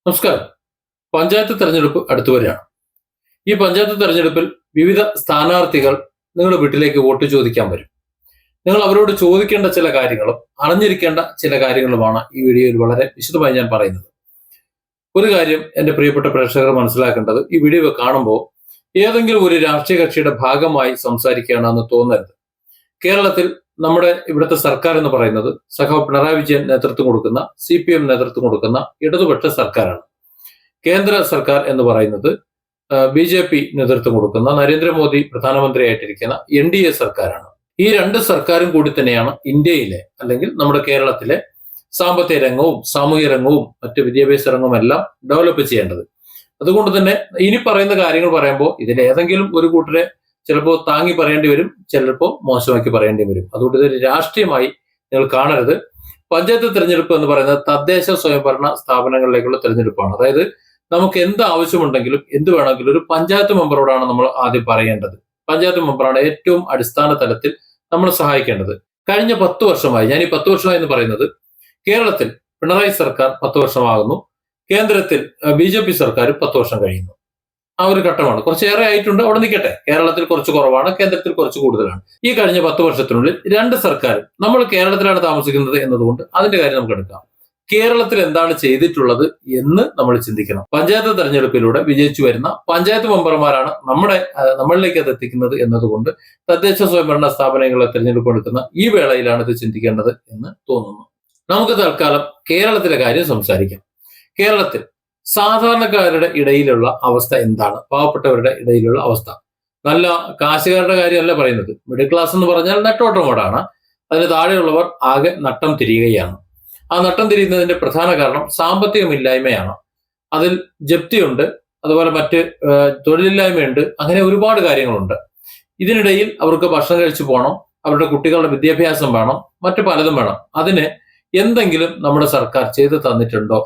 നമസ്കാരം. പഞ്ചായത്ത് തെരഞ്ഞെടുപ്പ് അടുത്തു വരികയാണ്. ഈ പഞ്ചായത്ത് തെരഞ്ഞെടുപ്പിൽ വിവിധ സ്ഥാനാർത്ഥികൾ നിങ്ങളുടെ വീട്ടിലേക്ക് വോട്ട് ചോദിക്കാൻ വരും. നിങ്ങൾ അവരോട് ചോദിക്കേണ്ട ചില കാര്യങ്ങളും അറിഞ്ഞിരിക്കേണ്ട ചില കാര്യങ്ങളുമാണ് ഈ വീഡിയോയിൽ വളരെ വിശദമായി ഞാൻ പറയുന്നത്. ഒരു കാര്യം എൻ്റെ പ്രിയപ്പെട്ട പ്രേക്ഷകർ മനസ്സിലാക്കേണ്ടത്, ഈ വീഡിയോ കാണുമ്പോൾ ഏതെങ്കിലും ഒരു രാഷ്ട്രീയ കക്ഷിയുടെ ഭാഗമായി സംസാരിക്കുകയാണെന്ന് തോന്നരുത്. കേരളത്തിൽ നമ്മുടെ ഇവിടുത്തെ സർക്കാർ എന്ന് പറയുന്നത് സഖാവ് പിണറായി വിജയൻ നേതൃത്വം കൊടുക്കുന്ന CPM നേതൃത്വം കൊടുക്കുന്ന ഇടതുപക്ഷ സർക്കാരാണ്. കേന്ദ്ര സർക്കാർ എന്ന് പറയുന്നത് BJP നേതൃത്വം കൊടുക്കുന്ന നരേന്ദ്രമോദി പ്രധാനമന്ത്രിയായിട്ടിരിക്കുന്ന NDA സർക്കാരാണ്. ഈ രണ്ട് സർക്കാരും കൂടി തന്നെയാണ് ഇന്ത്യയിലെ അല്ലെങ്കിൽ നമ്മുടെ കേരളത്തിലെ സാമ്പത്തിക രംഗവും സാമൂഹ്യ രംഗവും മറ്റ് വിദ്യാഭ്യാസ രംഗവും എല്ലാം ഡെവലപ്പ് ചെയ്യേണ്ടത്. അതുകൊണ്ട് തന്നെ ഇനി പറയുന്ന കാര്യങ്ങൾ പറയുമ്പോൾ ഇതിൽ ഏതെങ്കിലും ഒരു കൂട്ടരെ ചിലപ്പോൾ താങ്ങി പറയേണ്ടി വരും, ചിലപ്പോൾ മോശമാക്കി പറയേണ്ടി വരും. അതുകൊണ്ട് ഇതൊരു രാഷ്ട്രീയമായി നിങ്ങൾ കാണരുത്. പഞ്ചായത്ത് തെരഞ്ഞെടുപ്പ് എന്ന് പറയുന്നത് തദ്ദേശ സ്വയംഭരണ സ്ഥാപനങ്ങളിലേക്കുള്ള തെരഞ്ഞെടുപ്പാണ്. അതായത് നമുക്ക് എന്ത് ആവശ്യമുണ്ടെങ്കിലും എന്ത് വേണമെങ്കിലും ഒരു പഞ്ചായത്ത് മെമ്പറോടാണ് നമ്മൾ ആദ്യം പറയേണ്ടത്. പഞ്ചായത്ത് മെമ്പറാണ് ഏറ്റവും അടിസ്ഥാന തലത്തിൽ നമ്മൾ സഹായിക്കേണ്ടത്. കഴിഞ്ഞ 10 വർഷമായി, ഞാൻ ഈ 10 വർഷമായി എന്ന് പറയുന്നത് കേരളത്തിൽ പിണറായി സർക്കാർ 10 വർഷമാകുന്നു, കേന്ദ്രത്തിൽ BJP സർക്കാർ 10 വർഷം കഴിയുന്നു. ആ ഒരു ഘട്ടമാണ്. കുറച്ചേറെ ആയിട്ടുണ്ട്, അവിടെ നിൽക്കട്ടെ. കേരളത്തിൽ കുറച്ച് കുറവാണ്, കേന്ദ്രത്തിൽ കുറച്ച് കൂടുതലാണ്. ഈ കഴിഞ്ഞ 10 വർഷത്തിനുള്ളിൽ രണ്ട് സർക്കാരും, നമ്മൾ കേരളത്തിലാണ് താമസിക്കുന്നത് എന്നതുകൊണ്ട് അതിന്റെ കാര്യം നമുക്ക് എടുക്കാം. കേരളത്തിൽ എന്താണ് ചെയ്തിട്ടുള്ളത് എന്ന് നമ്മൾ ചിന്തിക്കണം. പഞ്ചായത്ത് തെരഞ്ഞെടുപ്പിലൂടെ വിജയിച്ചു വരുന്ന പഞ്ചായത്ത് മെമ്പർമാരാണ് നമ്മളിലേക്ക് അത് എത്തിക്കുന്നത് എന്നതുകൊണ്ട് തദ്ദേശ സ്വയംഭരണ സ്ഥാപനങ്ങളെ തെരഞ്ഞെടുപ്പ് എടുക്കുന്ന ഈ വേളയിലാണ് ഇത് ചിന്തിക്കേണ്ടത് എന്ന് തോന്നുന്നു. നമുക്ക് തൽക്കാലം കേരളത്തിലെ കാര്യം സംസാരിക്കാം. കേരളത്തിൽ സാധാരണക്കാരുടെ ഇടയിലുള്ള അവസ്ഥ എന്താണ്? പാവപ്പെട്ടവരുടെ ഇടയിലുള്ള അവസ്ഥ. നല്ല കാശുകാരുടെ കാര്യമല്ല പറയുന്നത്. മിഡിൽ ക്ലാസ് എന്ന് പറഞ്ഞാൽ നെട്ടോട്ടമോടാണ്. അതിന് താഴെയുള്ളവർ ആകെ നട്ടം തിരിയുകയാണ്. ആ നട്ടം തിരിയുന്നതിന്റെ പ്രധാന കാരണം സാമ്പത്തികമില്ലായ്മയാണ്. അതിൽ ജപ്തിയുണ്ട്, അതുപോലെ മറ്റ് തൊഴിലില്ലായ്മയുണ്ട്, അങ്ങനെ ഒരുപാട് കാര്യങ്ങളുണ്ട്. ഇതിനിടയിൽ അവർക്ക് ഭക്ഷണം കഴിച്ചു പോകണം, അവരുടെ കുട്ടികളുടെ വിദ്യാഭ്യാസം വേണം, മറ്റു പലതും വേണം. അതിന് എന്തെങ്കിലും നമ്മുടെ സർക്കാർ ചെയ്തു തന്നിട്ടുണ്ടോ?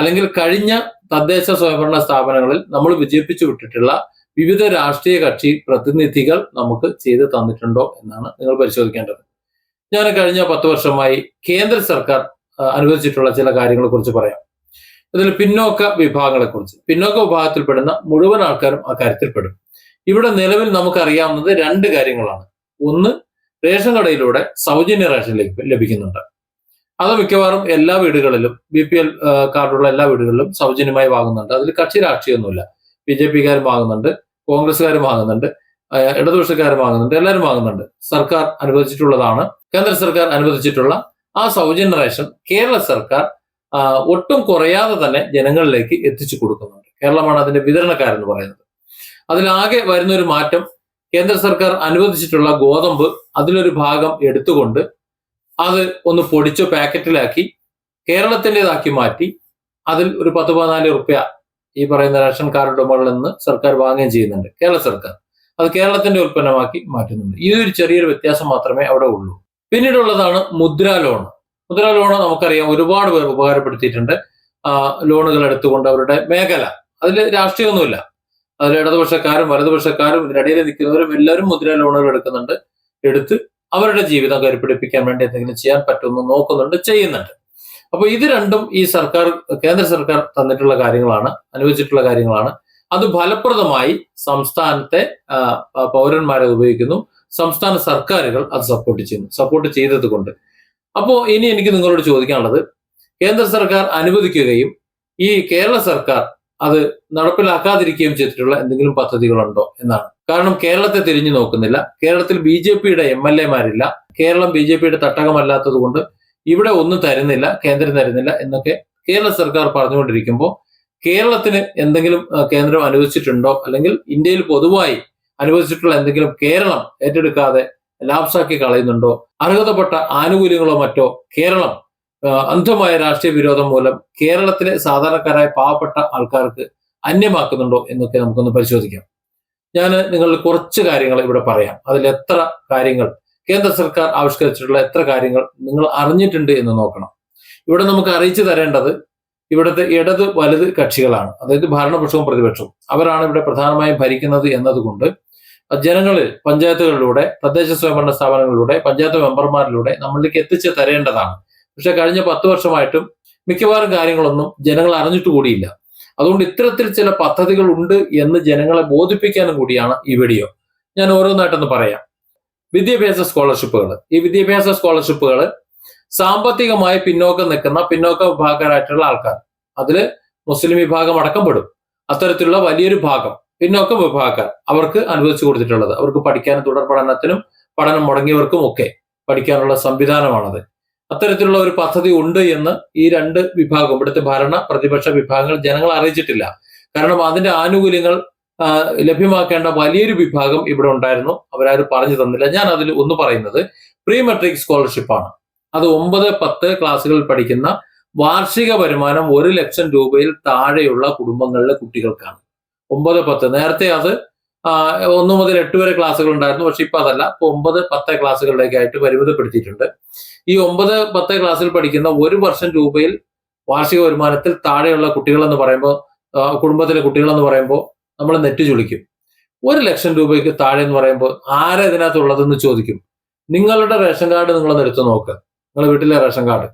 അല്ലെങ്കിൽ കഴിഞ്ഞ തദ്ദേശ സ്വയംഭരണ സ്ഥാപനങ്ങളിൽ നമ്മൾ വിജയിപ്പിച്ചു വിട്ടിട്ടുള്ള വിവിധ രാഷ്ട്രീയ കക്ഷി പ്രതിനിധികൾ നമുക്ക് ചെയ്തു തന്നിട്ടുണ്ടോ എന്നാണ് നിങ്ങൾ പരിശോധിക്കേണ്ടത്. ഞാൻ കഴിഞ്ഞ 10 വർഷമായി കേന്ദ്ര സർക്കാർ അനുവദിച്ചിട്ടുള്ള ചില കാര്യങ്ങളെ കുറിച്ച് പറയാം. ഇതിൽ പിന്നോക്ക വിഭാഗത്തിൽപ്പെടുന്ന മുഴുവൻ ആൾക്കാരും ആ കാര്യത്തിൽപ്പെടും. ഇവിടെ നിലവിൽ നമുക്കറിയാവുന്നത് 2 കാര്യങ്ങളാണ്. ഒന്ന്, റേഷൻ കടയിലൂടെ സൗജന്യ റേഷൻ ലഭിക്കുന്നുണ്ട്. അത് മിക്കവാറും എല്ലാ വീടുകളിലും BPL കാർഡുള്ള എല്ലാ വീടുകളിലും സൗജന്യമായി വാങ്ങുന്നുണ്ട്. അതിൽ കക്ഷി രാഷ്ട്രീയമൊന്നുമില്ല. BJP-കാരും വാങ്ങുന്നുണ്ട്, കോൺഗ്രസ്സുകാരും വാങ്ങുന്നുണ്ട്, ഇടതുപക്ഷക്കാരും വാങ്ങുന്നുണ്ട്, എല്ലാവരും വാങ്ങുന്നുണ്ട്. സർക്കാർ അനുവദിച്ചിട്ടുള്ളതാണ്. കേന്ദ്ര സർക്കാർ അനുവദിച്ചിട്ടുള്ള ആ സൗജന്യ റേഷൻ കേരള സർക്കാർ ഒട്ടും കുറയാതെ തന്നെ ജനങ്ങളിലേക്ക് എത്തിച്ചു കൊടുക്കുന്നുണ്ട്. കേരളമാണ് അതിന്റെ വിതരണക്കാരെന്ന് പറയുന്നത്. അതിലാകെ വരുന്ന ഒരു മാറ്റം, കേന്ദ്ര സർക്കാർ അനുവദിച്ചിട്ടുള്ള ഗോതമ്പ് അതിലൊരു ഭാഗം എടുത്തുകൊണ്ട് അത് ഒന്ന് പൊടിച്ചോ പാക്കറ്റിലാക്കി കേരളത്തിൻ്റെതാക്കി മാറ്റി അതിൽ ഒരു 10-14 റുപ്യ ഈ പറയുന്ന റേഷൻ കാർഡ് ഉടമകളിൽ നിന്ന് സർക്കാർ വാങ്ങുകയും ചെയ്യുന്നുണ്ട്. കേരള സർക്കാർ അത് കേരളത്തിന്റെ ഉൽപ്പന്നമാക്കി മാറ്റുന്നുണ്ട്. ഈ ഒരു ചെറിയൊരു വ്യത്യാസം മാത്രമേ അവിടെ ഉള്ളൂ. പിന്നീടുള്ളതാണ് മുദ്രാ ലോൺ. മുദ്രാ ലോൺ നമുക്കറിയാം, ഒരുപാട് പേർ ഉപകാരപ്പെടുത്തിയിട്ടുണ്ട്. ലോണുകൾ എടുത്തുകൊണ്ട് അവരുടെ മേഖല, അതിൽ രാഷ്ട്രീയമൊന്നുമില്ല. അതിൽ ഇടതുപക്ഷക്കാരും വലതുപക്ഷക്കാരും ഇതിനിടയിൽ നിൽക്കുന്നവരും എല്ലാവരും മുദ്രാ ലോണുകൾ എടുത്ത് അവരുടെ ജീവിതം കരുപ്പിടിപ്പിക്കാൻ വേണ്ടി എന്തെങ്കിലും ചെയ്യാൻ പറ്റുമെന്ന് നോക്കുന്നുണ്ട്, ചെയ്യുന്നുണ്ട്. അപ്പൊ ഇത് രണ്ടും ഈ കേന്ദ്ര സർക്കാർ തന്നിട്ടുള്ള കാര്യങ്ങളാണ്, അനുവദിച്ചിട്ടുള്ള കാര്യങ്ങളാണ്. അത് ഫലപ്രദമായി സംസ്ഥാനത്തെ പൗരന്മാരെ ഉപയോഗിക്കുന്നു. സംസ്ഥാന സർക്കാരുകൾ അത് സപ്പോർട്ട് ചെയ്തത് കൊണ്ട്. അപ്പോൾ ഇനി എനിക്ക് നിങ്ങളോട് ചോദിക്കാനുള്ളത്, കേന്ദ്ര സർക്കാർ അനുവദിക്കുകയും ഈ കേരള സർക്കാർ അത് നടപ്പിലാക്കാതിരിക്കുകയും ചെയ്തിട്ടുള്ള എന്തെങ്കിലും പദ്ധതികളുണ്ടോ എന്നാണ്. കാരണം കേരളത്തെ തിരിഞ്ഞു നോക്കുന്നില്ല. കേരളത്തിൽ BJP-യുടെ MLA-മാരില്ല. കേരളം BJP-യുടെ തട്ടകമല്ലാത്തത് കൊണ്ട് ഇവിടെ ഒന്നും തരുന്നില്ല, കേന്ദ്രം തരുന്നില്ല എന്നൊക്കെ കേരള സർക്കാർ പറഞ്ഞുകൊണ്ടിരിക്കുമ്പോൾ കേരളത്തിന് എന്തെങ്കിലും കേന്ദ്രം അനുവദിച്ചിട്ടുണ്ടോ, അല്ലെങ്കിൽ ഇന്ത്യയിൽ പൊതുവായി അനുവദിച്ചിട്ടുള്ള എന്തെങ്കിലും കേരളം ഏറ്റെടുക്കാതെ ലാപ്സാക്കി കളയുന്നുണ്ടോ, അർഹതപ്പെട്ട ആനുകൂല്യങ്ങളോ മറ്റോ കേരളം അന്ധമായ രാഷ്ട്രീയ വിരോധം മൂലം കേരളത്തിലെ സാധാരണക്കാരായ പാവപ്പെട്ട ആൾക്കാർക്ക് അന്യമാക്കുന്നുണ്ടോ എന്നൊക്കെ നമുക്കൊന്ന് പരിശോധിക്കാം. ഞാൻ നിങ്ങളിൽ കുറച്ച് കാര്യങ്ങൾ ഇവിടെ പറയാം. അതിൽ എത്ര കാര്യങ്ങൾ കേന്ദ്ര സർക്കാർ ആവിഷ്കരിച്ചിട്ടുള്ള എത്ര കാര്യങ്ങൾ നിങ്ങൾ അറിഞ്ഞിട്ടുണ്ട് എന്ന് നോക്കണം. ഇവിടെ നമുക്ക് അറിയിച്ചു തരേണ്ടത് ഇവിടുത്തെ ഇടത് വലത് കക്ഷികളാണ്. അതായത് ഭരണപക്ഷവും പ്രതിപക്ഷവും. അവരാണ് ഇവിടെ പ്രധാനമായും ഭരിക്കുന്നത് എന്നതുകൊണ്ട് ജനങ്ങളിൽ പഞ്ചായത്തുകളിലൂടെ, തദ്ദേശ സ്വയംഭരണ സ്ഥാപനങ്ങളിലൂടെ, പഞ്ചായത്ത് മെമ്പർമാരിലൂടെ നമ്മളിലേക്ക് എത്തിച്ചു തരേണ്ടതാണ്. പക്ഷെ കഴിഞ്ഞ 10 വർഷമായിട്ടും മിക്കവാറും കാര്യങ്ങളൊന്നും ജനങ്ങൾ അറിഞ്ഞിട്ട് കൂടിയില്ല. അതുകൊണ്ട് ഇത്തരത്തിൽ ചില പദ്ധതികൾ ഉണ്ട് എന്ന് ജനങ്ങളെ ബോധിപ്പിക്കാനും കൂടിയാണ് ഈ വീഡിയോ. ഞാൻ ഓരോന്നായിട്ടൊന്ന് പറയാം. വിദ്യാഭ്യാസ സ്കോളർഷിപ്പുകൾ. ഈ വിദ്യാഭ്യാസ സ്കോളർഷിപ്പുകൾ സാമ്പത്തികമായി പിന്നോക്കം നിൽക്കുന്ന പിന്നോക്ക വിഭാഗക്കാരായിട്ടുള്ള ആൾക്കാർ, അതിൽ മുസ്ലിം വിഭാഗം അടക്കം പെടും, അത്തരത്തിലുള്ള വലിയൊരു ഭാഗം പിന്നോക്ക വിഭാഗക്കാർ അവർക്ക് അനുവദിച്ചു കൊടുത്തിട്ടുള്ളത്. അവർക്ക് പഠിക്കാനും തുടർ പഠനത്തിനും പഠനം മുടങ്ങിയവർക്കും ഒക്കെ പഠിക്കാനുള്ള സംവിധാനമാണത്. അത്തരത്തിലുള്ള ഒരു പദ്ധതി ഉണ്ട് എന്ന് ഈ രണ്ട് വിഭാഗം, ഇവിടുത്തെ ഭരണ പ്രതിപക്ഷ വിഭാഗങ്ങൾ ജനങ്ങളെ അറിയിച്ചിട്ടില്ല. കാരണം അതിന്റെ ആനുകൂല്യങ്ങൾ ലഭ്യമാക്കേണ്ട വലിയൊരു വിഭാഗം ഇവിടെ ഉണ്ടായിരുന്നു, അവരാരും പറഞ്ഞു തന്നില്ല. ഞാൻ അതിൽ ഒന്ന് പറയുന്നത് പ്രീ മെട്രിക് സ്കോളർഷിപ്പാണ്. അത് 9-10 ക്ലാസ്സുകളിൽ പഠിക്കുന്ന വാർഷിക വരുമാനം 1 ലക്ഷം രൂപയിൽ താഴെയുള്ള കുടുംബങ്ങളിലെ കുട്ടികൾക്കാണ്. 9-10, നേരത്തെ അത് 1 മുതൽ 8 വരെ ക്ലാസ്സുകൾ ഉണ്ടായിരുന്നു. പക്ഷെ ഇപ്പൊ അതല്ല, ഇപ്പൊ 9-10 ക്ലാസ്സുകളിലേക്കായിട്ട് പരിമിതപ്പെടുത്തിയിട്ടുണ്ട്. ഈ 9-10 ക്ലാസ്സിൽ പഠിക്കുന്ന 1 വർഷം രൂപയിൽ വാർഷിക വരുമാനത്തിൽ താഴെയുള്ള കുട്ടികൾ എന്ന് പറയുമ്പോൾ, കുടുംബത്തിലെ കുട്ടികൾ എന്ന് പറയുമ്പോൾ നമ്മൾ നെറ്റ് ചുളിക്കും. 1 ലക്ഷം രൂപയ്ക്ക് താഴെ എന്ന് പറയുമ്പോൾ ആരാ ഇതിനകത്തുള്ളതെന്ന് ചോദിക്കും. നിങ്ങളുടെ റേഷൻ കാർഡ് നിങ്ങളൊന്ന് എടുത്തു നോക്കുക, നിങ്ങളുടെ വീട്ടിലെ റേഷൻ കാർഡ്.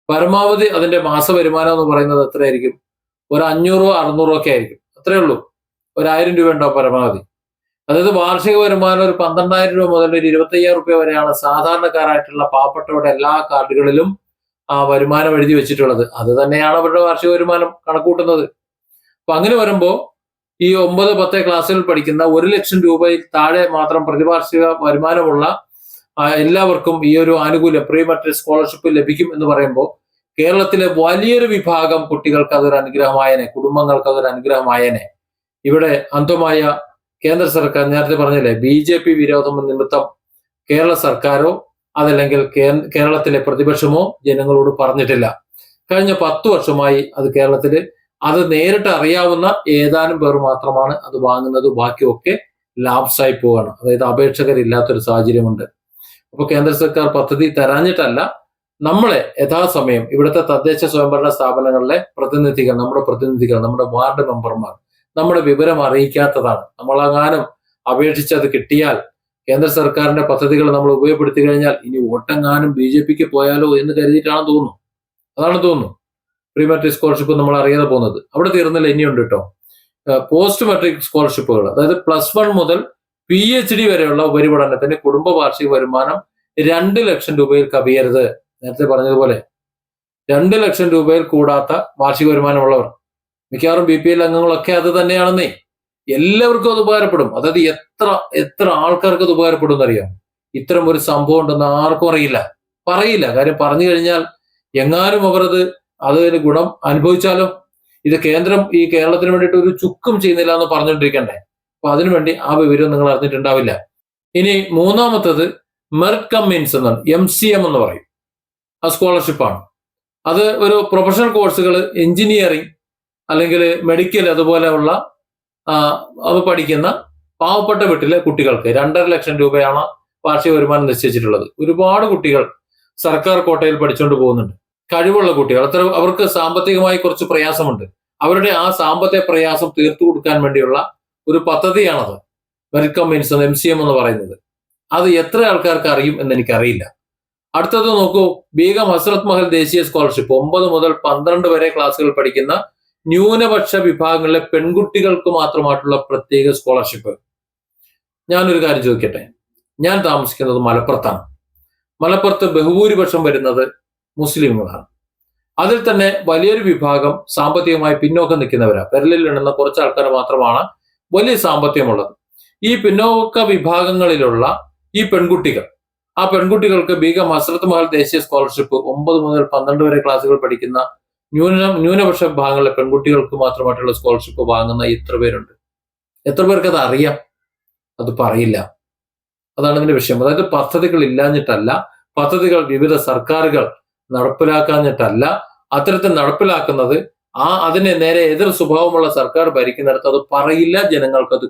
പരമാവധി അതിന്റെ മാസ വരുമാനം എന്ന് പറയുന്നത് എത്രയായിരിക്കും? ഒരു 500-600 ഒക്കെ ആയിരിക്കും, അത്രേ ഉള്ളൂ. 1000 രൂപ ഉണ്ടാവും പരമാവധി. അതായത് വാർഷിക വരുമാനം ഒരു 12,000 രൂപ മുതൽ ഒരു 25,000 രൂപ വരെയാണ് സാധാരണക്കാരായിട്ടുള്ള പാവപ്പെട്ടവരുടെ എല്ലാ കാർഡുകളിലും വരുമാനം എഴുതി വെച്ചിട്ടുള്ളത്. അത് തന്നെയാണ് അവരുടെ വാർഷിക വരുമാനം കണക്കൂട്ടുന്നത്. അപ്പൊ അങ്ങനെ വരുമ്പോ ഈ 9-10 ക്ലാസ്സുകളിൽ പഠിക്കുന്ന 1 ലക്ഷം രൂപയിൽ താഴെ മാത്രം പ്രതിവാർഷിക വരുമാനമുള്ള എല്ലാവർക്കും ഈ ഒരു ആനുകൂല്യം പ്രീ മെട്രിക് സ്കോളർഷിപ്പ് ലഭിക്കും എന്ന് പറയുമ്പോൾ കേരളത്തിലെ വലിയൊരു വിഭാഗം കുട്ടികൾക്ക് അതൊരു അനുഗ്രഹമായനെ, കുടുംബങ്ങൾക്ക് അതൊരു അനുഗ്രഹമായനെ. ഇവിടെ അന്ധമായ കേന്ദ്ര സർക്കാർ, നേരത്തെ പറഞ്ഞില്ലേ, BJP വിരോധം നിമിത്തം കേരള സർക്കാരോ അതല്ലെങ്കിൽ കേരളത്തിലെ പ്രതിപക്ഷമോ ജനങ്ങളോട് പറഞ്ഞിട്ടില്ല. കഴിഞ്ഞ 10 വർഷമായി അത് കേരളത്തില് അത് നേരിട്ട് അറിയാവുന്ന ഏതാനും പേർ മാത്രമാണ് അത് വാങ്ങുന്നത്. ബാക്കിയൊക്കെ ലാപ്സായി പോവാണ്. അതായത് അപേക്ഷകരില്ലാത്തൊരു സാഹചര്യമുണ്ട്. അപ്പൊ കേന്ദ്ര സർക്കാർ പദ്ധതി തരാഞ്ഞിട്ടല്ല, നമ്മളെ യഥാസമയം ഇവിടുത്തെ തദ്ദേശ സ്വയംഭരണ സ്ഥാപനങ്ങളിലെ പ്രതിനിധികൾ, നമ്മുടെ വാർഡ് മെമ്പർമാർ നമ്മുടെ വിവരം അറിയിക്കാത്തതാണ്. നമ്മളെങ്ങാനും അപേക്ഷിച്ചത് കിട്ടിയാൽ, കേന്ദ്ര സർക്കാരിന്റെ പദ്ധതികൾ നമ്മൾ ഉപയോഗപ്പെടുത്തി കഴിഞ്ഞാൽ ഇനി വോട്ടെങ്ങാനും BJPക്ക് പോയാലോ എന്ന് കരുതിയിട്ടാണെന്ന് തോന്നുന്നു. അതാണ് തോന്നുന്നു പ്രീ മെട്രിക് സ്കോളർഷിപ്പ് നമ്മൾ അറിയാതെ പോകുന്നത്. അവിടെ തീർന്നില്ല, ഇനിയുണ്ട് കേട്ടോ. പോസ്റ്റ് മെട്രിക് സ്കോളർഷിപ്പുകൾ, അതായത് +1 മുതൽ PhD വരെയുള്ള ഉപരിപഠനത്തിന് കുടുംബ വാർഷിക വരുമാനം 2 ലക്ഷം രൂപയിൽ കവിയരുത്. നേരത്തെ പറഞ്ഞതുപോലെ 2 ലക്ഷം രൂപയിൽ കൂടാത്ത വാർഷിക വരുമാനമുള്ളവർ, മിക്കവാറും BPL അംഗങ്ങളൊക്കെ അത് തന്നെയാണെന്നേ. എല്ലാവർക്കും അത് ഉപകാരപ്പെടും. അതായത് എത്ര ആൾക്കാർക്ക് അത് ഉപകാരപ്പെടും എന്നറിയാം. ഇത്തരം ഒരു സംഭവം ഉണ്ടെന്ന് ആർക്കും പറയില്ല. കാര്യം പറഞ്ഞു കഴിഞ്ഞാൽ എങ്ങാനും അവർ അതിന് ഗുണം അനുഭവിച്ചാലോ. ഇത് കേന്ദ്രം ഈ കേരളത്തിന് വേണ്ടിയിട്ട് ഒരു ചുക്കും ചെയ്യുന്നില്ല എന്ന് പറഞ്ഞുകൊണ്ടിരിക്കണ്ടേ. അപ്പൊ അതിനുവേണ്ടി ആ വിവരം നിങ്ങൾ അറിഞ്ഞിട്ടുണ്ടാവില്ല. ഇനി മൂന്നാമത്തത് മെറിറ്റ് കം മീൻസ് എന്നാണ്, MCM എന്ന് പറയും. ആ സ്കോളർഷിപ്പാണ്. അത് ഒരു പ്രൊഫഷണൽ കോഴ്സുകൾ, എഞ്ചിനീയറിംഗ് അല്ലെങ്കിൽ മെഡിക്കൽ അതുപോലെയുള്ള അത് പഠിക്കുന്ന പാവപ്പെട്ട വീട്ടിലെ കുട്ടികൾക്ക് 2.5 ലക്ഷം രൂപയാണ് വാർഷിക വരുമാനം നിശ്ചയിച്ചിട്ടുള്ളത്. ഒരുപാട് കുട്ടികൾ സർക്കാർ കോട്ടയിൽ പഠിച്ചുകൊണ്ട് പോകുന്നുണ്ട്. കഴിവുള്ള കുട്ടികൾ, അവർക്ക് സാമ്പത്തികമായി കുറച്ച് പ്രയാസമുണ്ട്. അവരുടെ ആ സാമ്പത്തിക പ്രയാസം തീർത്തു കൊടുക്കാൻ വേണ്ടിയുള്ള ഒരു പദ്ധതിയാണത് മെറിറ്റ് കം മീൻസ് MCM എന്ന് പറയുന്നത്. അത് എത്ര ആൾക്കാർക്ക് അറിയും എന്ന് എനിക്കറിയില്ല. അടുത്തത് നോക്കൂ, ബീഗം ഹസ്രത്ത് മഹൽ ദേശീയ സ്കോളർഷിപ്പ്. 9 മുതൽ 12 വരെ ക്ലാസ്സുകൾ പഠിക്കുന്ന ന്യൂനപക്ഷ വിഭാഗങ്ങളിലെ പെൺകുട്ടികൾക്ക് മാത്രമായിട്ടുള്ള പ്രത്യേക സ്കോളർഷിപ്പ്. ഞാനൊരു കാര്യം ചോദിക്കട്ടെ, ഞാൻ താമസിക്കുന്നത് മലപ്പുറത്താണ്. മലപ്പുറത്ത് ബഹുഭൂരിപക്ഷം വരുന്നത് മുസ്ലിങ്ങളാണ്. അതിൽ തന്നെ വലിയൊരു വിഭാഗം സാമ്പത്തികമായി പിന്നോക്കം നിൽക്കുന്നവരാണ്. വിരലിൽ എണ്ണുന്ന കുറച്ച് ആൾക്കാർ മാത്രമാണ് വലിയ സാമ്പത്തികമുള്ളത്. ഈ പിന്നോക്ക വിഭാഗങ്ങളിലുള്ള ഈ പെൺകുട്ടികൾ, ആ പെൺകുട്ടികൾക്ക് ബീഗം ഹസ്രത്ത് മഹൽ ദേശീയ സ്കോളർഷിപ്പ് 9 മുതൽ 12 വരെ ക്ലാസ്സുകൾ പഠിക്കുന്ന ന്യൂനപക്ഷ വിഭാഗങ്ങളിലെ പെൺകുട്ടികൾക്ക് മാത്രമായിട്ടുള്ള സ്കോളർഷിപ്പ് വാങ്ങുന്ന എത്ര പേരുണ്ട്? എത്ര പേർക്ക് അത് അറിയാം? അത് പറയില്ല. അതാണ് ഇതിന്റെ വിഷയം. അതായത് പദ്ധതികൾ ഇല്ലാഞ്ഞിട്ടല്ല, പദ്ധതികൾ വിവിധ സർക്കാരുകൾ നടപ്പിലാക്കാഞ്ഞിട്ടല്ല. അത്തരത്തിൽ നടപ്പിലാക്കുന്നത് അതിനെ നേരെ എതിർ സ്വഭാവമുള്ള സർക്കാർ ഭരിക്കുന്നിടത്ത് അത് പറയില്ല, ജനങ്ങൾക്ക് അത്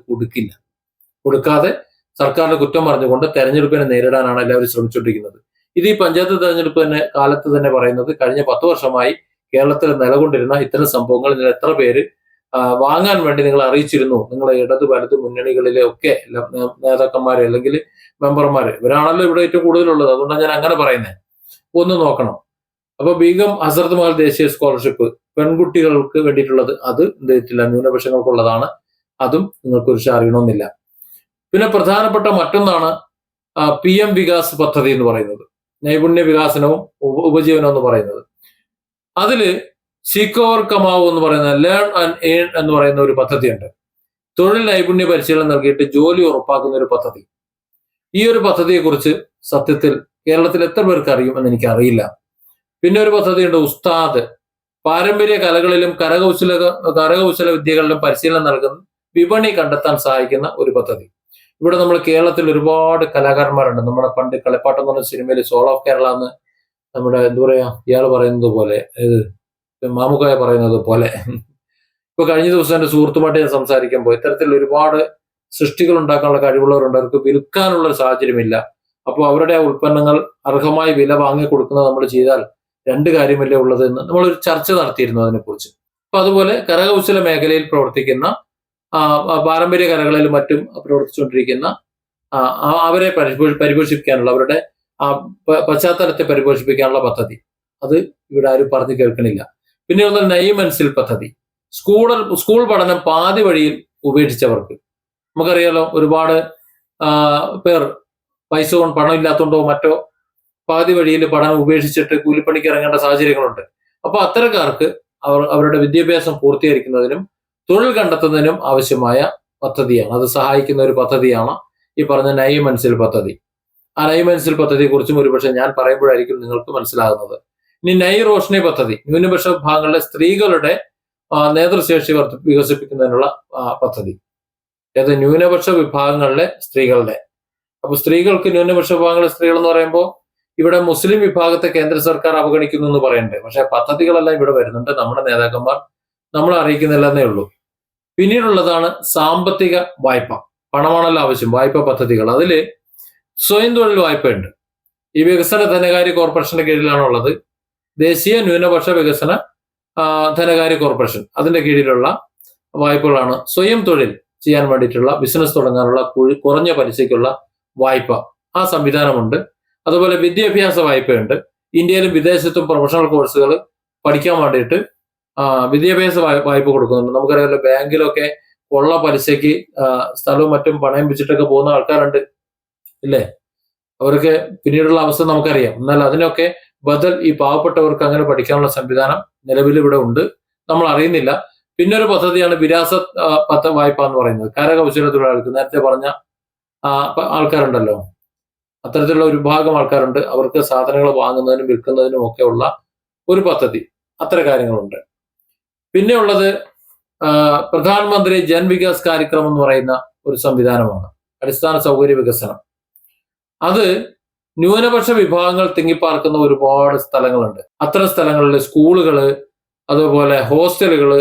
കൊടുക്കാതെ സർക്കാരിന്റെ കുറ്റം പറഞ്ഞുകൊണ്ട് തെരഞ്ഞെടുപ്പിനെ നേരിടാനാണ് എല്ലാവരും ശ്രമിച്ചുകൊണ്ടിരിക്കുന്നത്. ഇത് ഈ പഞ്ചായത്ത് തെരഞ്ഞെടുപ്പ് കാലത്ത് തന്നെ പറയുന്നത്, കഴിഞ്ഞ 10 വർഷമായി കേരളത്തിൽ നിലകൊണ്ടിരുന്ന ഇത്തരം സംഭവങ്ങൾ നിങ്ങൾ എത്ര പേര് വാങ്ങാൻ വേണ്ടി നിങ്ങൾ അറിയിച്ചിരുന്നു? നിങ്ങളെ ഇടത് വലത് മുന്നണികളിലെ ഒക്കെ നേതാക്കന്മാരെ അല്ലെങ്കിൽ മെമ്പർമാര്, ഇവരാണല്ലോ ഇവിടെ ഏറ്റവും കൂടുതലുള്ളത്. അതുകൊണ്ടാണ് ഞാൻ അങ്ങനെ പറയുന്നത്. ഒന്ന് നോക്കണം. അപ്പൊ ബീഗം ഹസ്രത്ത് മഹൽ ദേശീയ സ്കോളർഷിപ്പ് പെൺകുട്ടികൾക്ക് വേണ്ടിയിട്ടുള്ളത്, അത് എന്ത് ചെയ്തിട്ടില്ല, ന്യൂനപക്ഷങ്ങൾക്കുള്ളതാണ്. അതും നിങ്ങൾക്ക് കുറിച്ച് അറിയണമെന്നില്ല. പിന്നെ പ്രധാനപ്പെട്ട മറ്റൊന്നാണ് PM വികാസ് പദ്ധതി എന്ന് പറയുന്നത്, നൈപുണ്യ വികാസനവും ഉപജീവനവും എന്ന് പറയുന്നത്. അതില് സീക്കോർ കമാവോ എന്ന് പറയുന്ന ലേൺ ആൻഡ് ഏൺ എന്ന് പറയുന്ന ഒരു പദ്ധതിയുണ്ട്. തൊഴിൽ നൈപുണ്യ പരിശീലനം നൽകിയിട്ട് ജോലി ഉറപ്പാക്കുന്ന ഒരു പദ്ധതി. ഈ ഒരു പദ്ധതിയെ കുറിച്ച് സത്യത്തിൽ കേരളത്തിൽ എത്ര പേർക്ക് അറിയുമെന്ന് എനിക്ക് അറിയില്ല. പിന്നെ ഒരു പദ്ധതിയുണ്ട് ഉസ്താദ്, പാരമ്പര്യ കലകളിലും കരകൗശല വിദ്യകളിലും പരിശീലനം നൽകുന്ന വിപണി കണ്ടെത്താൻ സഹായിക്കുന്ന ഒരു പദ്ധതി. ഇവിടെ നമ്മൾ കേരളത്തിൽ ഒരുപാട് കലാകാരന്മാരുണ്ട്. നമ്മുടെ പണ്ട് കളിപ്പാട്ടം എന്ന് പറഞ്ഞ സിനിമയിൽ സോൾ ഓഫ് കേരള എന്ന് നമ്മുടെ എന്താ പറയാ ഇയാൾ പറയുന്നത് പോലെ, മാമുക്കായ പറയുന്നത് പോലെ, ഇപ്പൊ കഴിഞ്ഞ ദിവസം എന്റെ സുഹൃത്തുമായിട്ട് ഞാൻ സംസാരിക്കുമ്പോൾ ഇത്തരത്തിൽ ഒരുപാട് സൃഷ്ടികൾ ഉണ്ടാക്കാനുള്ള കഴിവുള്ളവരുണ്ട്. അവർക്ക് വിൽക്കാനുള്ള ഒരു സാഹചര്യമില്ല. അപ്പോൾ അവരുടെ ഉൽപ്പന്നങ്ങൾ അർഹമായി വില വാങ്ങി കൊടുക്കുന്നത് നമ്മൾ ചെയ്താൽ രണ്ട് കാര്യമല്ലേ ഉള്ളത് എന്ന് നമ്മളൊരു ചർച്ച നടത്തിയിരുന്നു അതിനെക്കുറിച്ച്. അപ്പൊ അതുപോലെ കരകൗശല മേഖലയിൽ പ്രവർത്തിക്കുന്ന പാരമ്പര്യ കലകളിലും മറ്റും പ്രവർത്തിച്ചുകൊണ്ടിരിക്കുന്ന അവരെ പരിപോഷിപ്പിക്കാനുള്ള, അവരുടെ പശ്ചാത്തലത്തെ പരിപോഷിപ്പിക്കാനുള്ള പദ്ധതി, അത് ഇവിടെ ആരും പറഞ്ഞു കേൾക്കണില്ല. പിന്നെ ഒന്ന് നൈമൻസിൽ പദ്ധതി, സ്കൂൾ പഠനം പാതി വഴിയിൽ ഉപേക്ഷിച്ചവർക്ക്. നമുക്കറിയാലോ, ഒരുപാട് പേർ പൈസ കൊണ്ട്, പണം ഇല്ലാത്തതുകൊണ്ടോ മറ്റോ പാതി വഴിയിൽ പഠനം ഉപേക്ഷിച്ചിട്ട് കൂലിപ്പണിക്ക് ഇറങ്ങേണ്ട സാഹചര്യങ്ങളുണ്ട്. അപ്പൊ അത്തരക്കാർക്ക് അവരുടെ വിദ്യാഭ്യാസം പൂർത്തീകരിക്കുന്നതിനും തൊഴിൽ കണ്ടെത്തുന്നതിനും ആവശ്യമായ പദ്ധതിയാണ്, അത് സഹായിക്കുന്ന ഒരു പദ്ധതിയാണ് ഈ പറഞ്ഞ നൈമൻസിൽ പദ്ധതി. ആ നൈമൻസിൽ പദ്ധതിയെ കുറിച്ചും ഒരുപക്ഷെ ഞാൻ പറയുമ്പോഴായിരിക്കും നിങ്ങൾക്ക് മനസ്സിലാകുന്നത്. ഇനി നൈ റോഷ്നി പദ്ധതി, ന്യൂനപക്ഷ വിഭാഗങ്ങളിലെ സ്ത്രീകളുടെ നേതൃശേഷി വികസിപ്പിക്കുന്നതിനുള്ള പദ്ധതി. ഏത് ന്യൂനപക്ഷ വിഭാഗങ്ങളിലെ സ്ത്രീകളുടെ. അപ്പൊ സ്ത്രീകൾക്ക്, ന്യൂനപക്ഷ വിഭാഗങ്ങളിലെ സ്ത്രീകൾ എന്ന് പറയുമ്പോൾ ഇവിടെ മുസ്ലിം വിഭാഗത്തെ കേന്ദ്ര സർക്കാർ അവഗണിക്കുന്നു എന്ന് പറയണ്ടേ, പക്ഷെ പദ്ധതികളെല്ലാം ഇവിടെ വരുന്നുണ്ട്. നമ്മുടെ നേതാക്കന്മാർ നമ്മളെ അറിയിക്കുന്നില്ലെന്നേ ഉള്ളൂ. പിന്നീടുള്ളതാണ് സാമ്പത്തിക വായ്പ. പണമാണല്ലോ ആവശ്യം, വായ്പ പദ്ധതികൾ. അതില് സ്വയം തൊഴിൽ വായ്പയുണ്ട്. ഈ വികസന ധനകാര്യ കോർപ്പറേഷന്റെ കീഴിലാണുള്ളത്. ദേശീയ ന്യൂനപക്ഷ വികസന ധനകാര്യ കോർപ്പറേഷൻ, അതിന്റെ കീഴിലുള്ള വായ്പകളാണ്. സ്വയം തൊഴിൽ ചെയ്യാൻ വേണ്ടിയിട്ടുള്ള, ബിസിനസ് തുടങ്ങാനുള്ള കുറഞ്ഞ പലിശയ്ക്കുള്ള വായ്പ, ആ സംവിധാനമുണ്ട്. അതുപോലെ വിദ്യാഭ്യാസ വായ്പയുണ്ട്. ഇന്ത്യയിലും വിദേശത്തും പ്രൊഫഷണൽ കോഴ്സുകൾ പഠിക്കാൻ വേണ്ടിയിട്ട് വിദ്യാഭ്യാസ വായ്പ കൊടുക്കുന്നുണ്ട്. നമുക്കറിയാമല്ലോ, ബാങ്കിലൊക്കെ ഉള്ള പലിശയ്ക്ക് സ്ഥലവും മറ്റും പണയം വെച്ചിട്ടൊക്കെ പോകുന്ന ആൾക്കാരുണ്ട്, ഇല്ലേ? അവർക്ക് പിന്നീടുള്ള അവസ്ഥ നമുക്കറിയാം. എന്നാൽ അതിനൊക്കെ ബദൽ ഈ പാവപ്പെട്ടവർക്ക് അങ്ങനെ പഠിക്കാനുള്ള സംവിധാനം നിലവിൽ ഇവിടെ ഉണ്ട്, നമ്മൾ അറിയുന്നില്ല. പിന്നെ ഒരു പദ്ധതിയാണ് വിരാസത്ത് വായ്പ എന്ന് പറയുന്നത്. കരകൗശല തൊഴിലാളികൾക്ക്, നേരത്തെ പറഞ്ഞ ആൾക്കാരുണ്ടല്ലോ, അത്തരത്തിലുള്ള ഒരു വിഭാഗം ആൾക്കാരുണ്ട്. അവർക്ക് സാധനങ്ങൾ വാങ്ങുന്നതിനും വിൽക്കുന്നതിനും ഒക്കെ ഉള്ള ഒരു പദ്ധതി. അത്തരം കാര്യങ്ങളുണ്ട്. പിന്നെ ഉള്ളത് പ്രധാനമന്ത്രി ജൻ വികാസ് കാര്യക്രമം എന്ന് പറയുന്ന ഒരു സംവിധാനമാണ്, അടിസ്ഥാന സൗകര്യ വികസനം. അത് ന്യൂനപക്ഷ വിഭാഗങ്ങൾ തിങ്ങിപ്പാർക്കുന്ന ഒരുപാട് സ്ഥലങ്ങളുണ്ട്. അത്തരം സ്ഥലങ്ങളിൽ സ്കൂളുകള്, അതുപോലെ ഹോസ്റ്റലുകള്,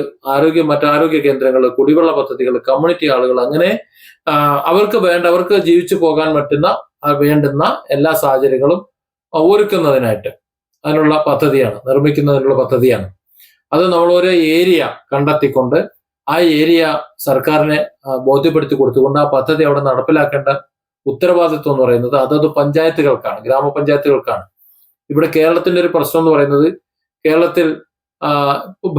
മറ്റാരോഗ്യ കേന്ദ്രങ്ങള്, കുടിവെള്ള പദ്ധതികൾ, കമ്മ്യൂണിറ്റി ആളുകൾ, അങ്ങനെ അവർക്ക് ജീവിച്ചു പോകാൻ വേണ്ടുന്ന എല്ലാ സാഹചര്യങ്ങളും ഒരുക്കുന്നതിനായിട്ട് അതിനുള്ള പദ്ധതിയാണ്, നിർമ്മിക്കുന്നതിനുള്ള പദ്ധതിയാണ്. അത് നമ്മൾ ഒരു ഏരിയ കണ്ടെത്തിക്കൊണ്ട് ആ ഏരിയ സർക്കാരിനെ ബോധ്യപ്പെടുത്തി കൊടുത്തുകൊണ്ട് ആ പദ്ധതി അവിടെ നടപ്പിലാക്കേണ്ട ഉത്തരവാദിത്വം എന്ന് പറയുന്നത് അതത് പഞ്ചായത്തുകൾക്കാണ്, ഗ്രാമപഞ്ചായത്തുകൾക്കാണ്. ഇവിടെ കേരളത്തിന്റെ ഒരു പ്രശ്നം എന്ന് പറയുന്നത്, കേരളത്തിൽ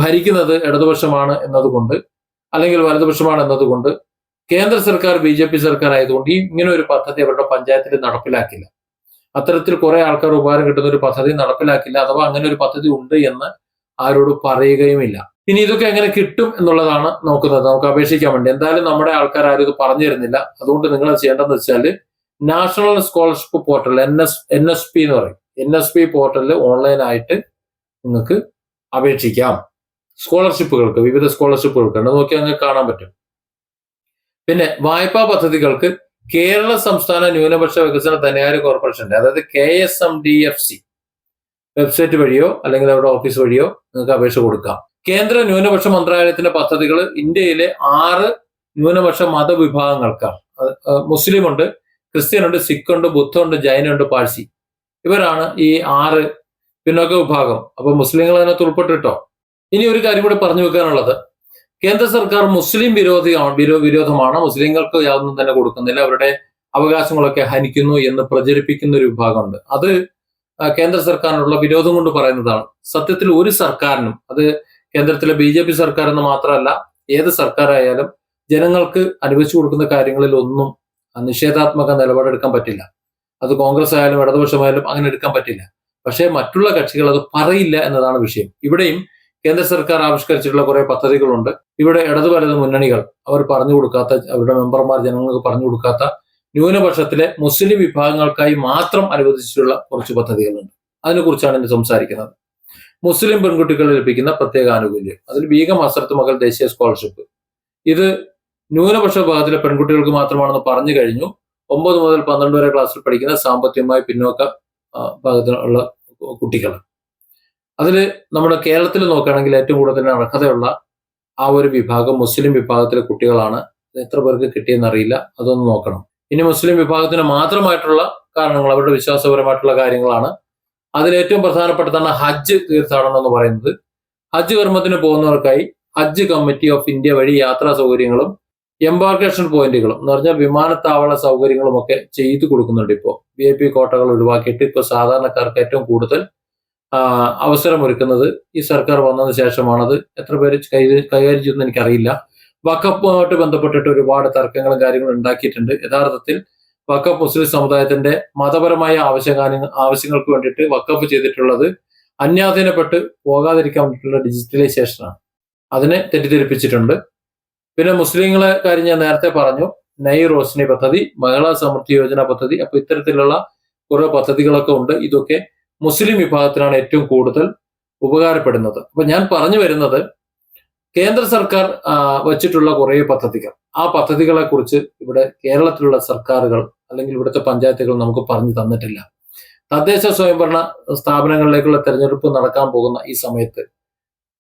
ഭരിക്കുന്നത് ഇടതുപക്ഷമാണ് എന്നതുകൊണ്ട്, അല്ലെങ്കിൽ വലതുപക്ഷമാണ് എന്നതുകൊണ്ട്, കേന്ദ്ര സർക്കാർ BJP സർക്കാർ ആയതുകൊണ്ട് ഇങ്ങനെ ഒരു പദ്ധതി അവരുടെ പഞ്ചായത്തിൽ നടപ്പിലാക്കില്ല. അത്തരത്തിൽ കുറെ ആൾക്കാർ ഉപകാരം കിട്ടുന്ന ഒരു പദ്ധതി നടപ്പിലാക്കില്ല, അഥവാ അങ്ങനെ ഒരു പദ്ധതി ഉണ്ട് എന്ന് ആരോട് പറയുകയുമില്ല. ഇനി ഇതൊക്കെ എങ്ങനെ കിട്ടും എന്നുള്ളതാണ് നോക്കുന്നത്, നമുക്ക് അപേക്ഷിക്കാൻ വേണ്ടി. എന്തായാലും നമ്മുടെ ആൾക്കാർ ആരും ഇത് പറഞ്ഞു തരുന്നില്ല. അതുകൊണ്ട് നിങ്ങൾ ചെയ്യേണ്ടതെന്ന് വെച്ചാൽ നാഷണൽ സ്കോളർഷിപ്പ് പോർട്ടൽ, NSP എന്ന് പറയും, NSP പോർട്ടലിൽ ഓൺലൈനായിട്ട് നിങ്ങൾക്ക് അപേക്ഷിക്കാം. സ്കോളർഷിപ്പുകൾക്ക്, വിവിധ സ്കോളർഷിപ്പുകൾക്ക് നോക്കി നിങ്ങൾക്ക് കാണാൻ പറ്റും. പിന്നെ വായ്പാ പദ്ധതികൾക്ക് കേരള സംസ്ഥാന ന്യൂനപക്ഷ വികസന ധനകാര്യ കോർപ്പറേഷന്റെ, അതായത് KSMDFC വെബ്സൈറ്റ് വഴിയോ അല്ലെങ്കിൽ അവരുടെ ഓഫീസ് വഴിയോ നിങ്ങൾക്ക് അപേക്ഷ കൊടുക്കാം. കേന്ദ്ര ന്യൂനപക്ഷ മന്ത്രാലയത്തിന്റെ പദ്ധതികൾ ഇന്ത്യയിലെ 6 ന്യൂനപക്ഷ മതവിഭാഗങ്ങൾക്കാണ്. മുസ്ലിം ഉണ്ട്, ക്രിസ്ത്യൻ ഉണ്ട്, സിഖ് ഉണ്ട്, ബുദ്ധ ഉണ്ട്, ജൈന ഉണ്ട്, പാഴ്സി. ഇവരാണ് ഈ 6 പിന്നോക്ക വിഭാഗം. അപ്പൊ മുസ്ലിങ്ങൾ അതിനകത്ത് ഉൾപ്പെട്ടിട്ടോ. ഇനി ഒരു കാര്യം കൂടെ പറഞ്ഞു വെക്കാനുള്ളത്, കേന്ദ്ര സർക്കാർ മുസ്ലിം വിരോധമാണ്, മുസ്ലിങ്ങൾക്ക് യാതൊന്നും തന്നെ കൊടുക്കുന്നില്ല, അവരുടെ അവകാശങ്ങളൊക്കെ ഹനിക്കുന്നു എന്ന് പ്രചരിപ്പിക്കുന്ന ഒരു വിഭാഗമുണ്ട്. അത് കേന്ദ്ര സർക്കാരിനുള്ള വിരോധം കൊണ്ട് പറയുന്നതാണ്. സത്യത്തിൽ ഒരു സർക്കാരിനും, അത് കേന്ദ്രത്തിലെ BJP സർക്കാർ എന്ന് മാത്രമല്ല ഏത് സർക്കാരായാലും ജനങ്ങൾക്ക് അനുവദിച്ചു കൊടുക്കുന്ന കാര്യങ്ങളിൽ ഒന്നും നിഷേധാത്മക നിലപാടെടുക്കാൻ പറ്റില്ല. അത് കോൺഗ്രസ് ആയാലും ഇടതുപക്ഷമായാലും അങ്ങനെ എടുക്കാൻ പറ്റില്ല. പക്ഷേ മറ്റുള്ള കക്ഷികൾ അത് പറയില്ല എന്നതാണ് വിഷയം. ഇവിടെയും കേന്ദ്ര സർക്കാർ ആവിഷ്കരിച്ചിട്ടുള്ള കുറെ പദ്ധതികളുണ്ട്. ഇവിടെ ഇടതു വലത് മുന്നണികൾ അവർ പറഞ്ഞു കൊടുക്കാത്ത, അവരുടെ മെമ്പർമാർ ജനങ്ങൾക്ക് പറഞ്ഞു കൊടുക്കാത്ത ന്യൂനപക്ഷത്തിലെ മുസ്ലിം വിഭാഗങ്ങൾക്കായി മാത്രം അനുവദിച്ചിട്ടുള്ള കുറച്ച് പദ്ധതികളുണ്ട്. അതിനെക്കുറിച്ചാണ് ഇന്ന് സംസാരിക്കുന്നത്. മുസ്ലിം പെൺകുട്ടികൾ ലഭിക്കുന്ന പ്രത്യേക ആനുകൂല്യം, അതിൽ ബീഗം ഹസ്രത്ത് മകൾ ദേശീയ സ്കോളർഷിപ്പ്, ഇത് ന്യൂനപക്ഷ വിഭാഗത്തിലെ പെൺകുട്ടികൾക്ക് മാത്രമാണെന്ന് പറഞ്ഞു കഴിഞ്ഞു. 9 മുതൽ 12 വരെ ക്ലാസ്സിൽ പഠിക്കുന്ന സാമ്പത്തികമായി പിന്നോക്ക ഭാഗത്തിലുള്ള കുട്ടികൾ. അതിൽ നമ്മുടെ കേരളത്തിൽ നോക്കുകയാണെങ്കിൽ ഏറ്റവും കൂടുതൽ അർഹതയുള്ള ആ ഒരു വിഭാഗം മുസ്ലിം വിഭാഗത്തിലെ കുട്ടികളാണ്. എത്ര പേർക്ക് കിട്ടിയെന്ന് അറിയില്ല, അതൊന്ന് നോക്കണം. ഇനി മുസ്ലിം വിഭാഗത്തിന് മാത്രമായിട്ടുള്ള കാരണങ്ങൾ, അവരുടെ വിശ്വാസപരമായിട്ടുള്ള കാര്യങ്ങളാണ്. അതിൽ ഏറ്റവും പ്രധാനപ്പെട്ടതാണ് ഹജ്ജ് തീർത്ഥാടനം എന്ന് പറയുന്നത്. ഹജ്ജ് കർമ്മത്തിന് പോകുന്നവർക്കായി ഹജ്ജ് കമ്മിറ്റി ഓഫ് ഇന്ത്യ വഴി യാത്രാ സൗകര്യങ്ങളും എംബാർക്കേഷൻ പോയിന്റുകളും എന്ന് പറഞ്ഞാൽ വിമാനത്താവള സൗകര്യങ്ങളും ഒക്കെ ചെയ്തു കൊടുക്കുന്നുണ്ട്. ഇപ്പോൾ VIP കോട്ടകൾ ഒഴിവാക്കിയിട്ട് ഇപ്പോൾ സാധാരണക്കാർക്ക് ഏറ്റവും കൂടുതൽ അവസരമൊരുക്കുന്നത് ഈ സർക്കാർ വന്നതിന് ശേഷമാണത്. എത്ര പേര് കൈകാര്യം ചെയ്യുമെന്ന് എനിക്കറിയില്ല. വഖഫുമായിട്ട് ബന്ധപ്പെട്ടിട്ട് ഒരുപാട് തർക്കങ്ങളും കാര്യങ്ങളും ഉണ്ടാക്കിയിട്ടുണ്ട്. യഥാർത്ഥത്തിൽ വഖഫ് മുസ്ലിം സമുദായത്തിന്റെ മതപരമായ ആവശ്യങ്ങൾക്ക് വേണ്ടിയിട്ട് വഖഫ് ചെയ്തിട്ടുള്ളത് അന്യാധീനപ്പെട്ട് പോകാതിരിക്കാൻ വേണ്ടിയിട്ടുള്ള ഡിജിറ്റലൈസേഷനാണ്. അതിനെ തെറ്റിദ്ധരിപ്പിച്ചിട്ടുണ്ട്. പിന്നെ മുസ്ലിങ്ങളെ കാര്യം ഞാൻ നേരത്തെ പറഞ്ഞു, നൈ റോഷ്നി പദ്ധതി, മഹിളാ സമൃദ്ധി യോജന പദ്ധതി. അപ്പൊ ഇത്തരത്തിലുള്ള കുറെ പദ്ധതികളൊക്കെ ഉണ്ട്. ഇതൊക്കെ മുസ്ലിം വിഭാഗത്തിനാണ് ഏറ്റവും കൂടുതൽ ഉപകാരപ്പെടുന്നത്. അപ്പൊ ഞാൻ പറഞ്ഞു വരുന്നത്, കേന്ദ്ര സർക്കാർ വച്ചിട്ടുള്ള കുറെ പദ്ധതികൾ, ആ പദ്ധതികളെ കുറിച്ച് ഇവിടെ കേരളത്തിലുള്ള സർക്കാരുകൾ അല്ലെങ്കിൽ ഇവിടുത്തെ പഞ്ചായത്തുകൾ നമുക്ക് പറഞ്ഞു തന്നിട്ടില്ല. തദ്ദേശ സ്വയംഭരണ സ്ഥാപനങ്ങളിലേക്കുള്ള തെരഞ്ഞെടുപ്പ് നടക്കാൻ പോകുന്ന ഈ സമയത്ത്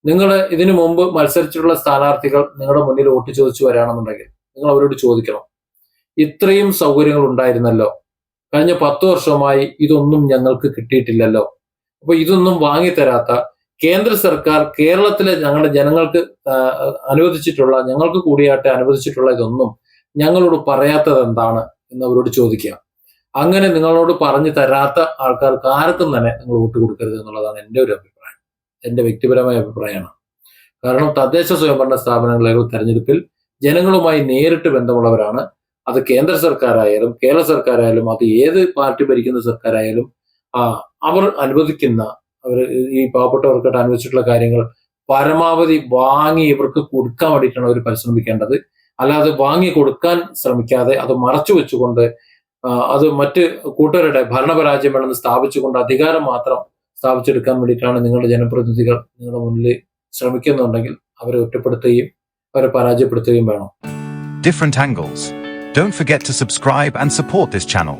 നിങ്ങൾ ഇതിനു മുമ്പ് മത്സരിച്ചിട്ടുള്ള സ്ഥാനാർത്ഥികൾ നിങ്ങളുടെ മുന്നിൽ വോട്ട് ചോദിച്ചു വരാണെന്നുണ്ടെങ്കിൽ നിങ്ങൾ അവരോട് ചോദിക്കണം, ഇത്രയും സൗകര്യങ്ങൾ ഉണ്ടായിരുന്നല്ലോ, കഴിഞ്ഞ 10 വർഷമായി ഇതൊന്നും ഞങ്ങൾക്ക് കിട്ടിയിട്ടില്ലല്ലോ. അപ്പൊ ഇതൊന്നും വാങ്ങിത്തരാത്ത കേന്ദ്ര സർക്കാർ കേരളത്തിലെ ഞങ്ങളുടെ ജനങ്ങൾക്ക് അനുവദിച്ചിട്ടുള്ള, ഞങ്ങൾക്ക് കൂടിയായിട്ട് അനുവദിച്ചിട്ടുള്ള ഇതൊന്നും ഞങ്ങളോട് പറയാത്തത് എന്താണ് എന്ന് അവരോട് ചോദിക്കുക. അങ്ങനെ നിങ്ങളോട് പറഞ്ഞു തരാത്ത ആൾക്കാർക്ക് ആർക്കും തന്നെ നിങ്ങൾ വോട്ട് കൊടുക്കരുത് എന്നുള്ളതാണ് എൻ്റെ ഒരു അഭിപ്രായം, എൻ്റെ വ്യക്തിപരമായ അഭിപ്രായമാണ്. കാരണം തദ്ദേശ സ്വയംഭരണ സ്ഥാപനങ്ങളിലെ തെരഞ്ഞെടുപ്പിൽ ജനങ്ങളുമായി നേരിട്ട് ബന്ധമുള്ളവരാണ്. അത് കേന്ദ്ര സർക്കാരായാലും കേരള സർക്കാരായാലും അത് ഏത് പാർട്ടി ഭരിക്കുന്ന സർക്കാരായാലും അവർ അനുവദിക്കുന്ന, അവർ ഈ പാവപ്പെട്ടവർക്കായിട്ട് അനുവദിച്ചിട്ടുള്ള കാര്യങ്ങൾ പരമാവധി വാങ്ങി ഇവർക്ക് കൊടുക്കാൻ വേണ്ടിയിട്ടാണ് അവർ പരിശ്രമിക്കേണ്ടത്. അല്ലാതെ വാങ്ങി കൊടുക്കാൻ ശ്രമിക്കാതെ അത് മറച്ചു വെച്ചുകൊണ്ട് അത് മറ്റ് കൂട്ടരുടെ ഭരണപരാജയമാണെന്ന് സ്ഥാപിച്ചുകൊണ്ട് അധികാരം മാത്രം സ്ഥാപിച്ചെടുക്കാൻ വേണ്ടിയിട്ടാണ് നിങ്ങളുടെ ജനപ്രതിനിധികൾ നിങ്ങളുടെ മുന്നിൽ ശ്രമിക്കുന്നുണ്ടെങ്കിൽ അവരെ ഒറ്റപ്പെടുത്തുകയും അവരെ പരാജയപ്പെടുത്തുകയും വേണം. Different angles. Don't forget to subscribe and support this channel.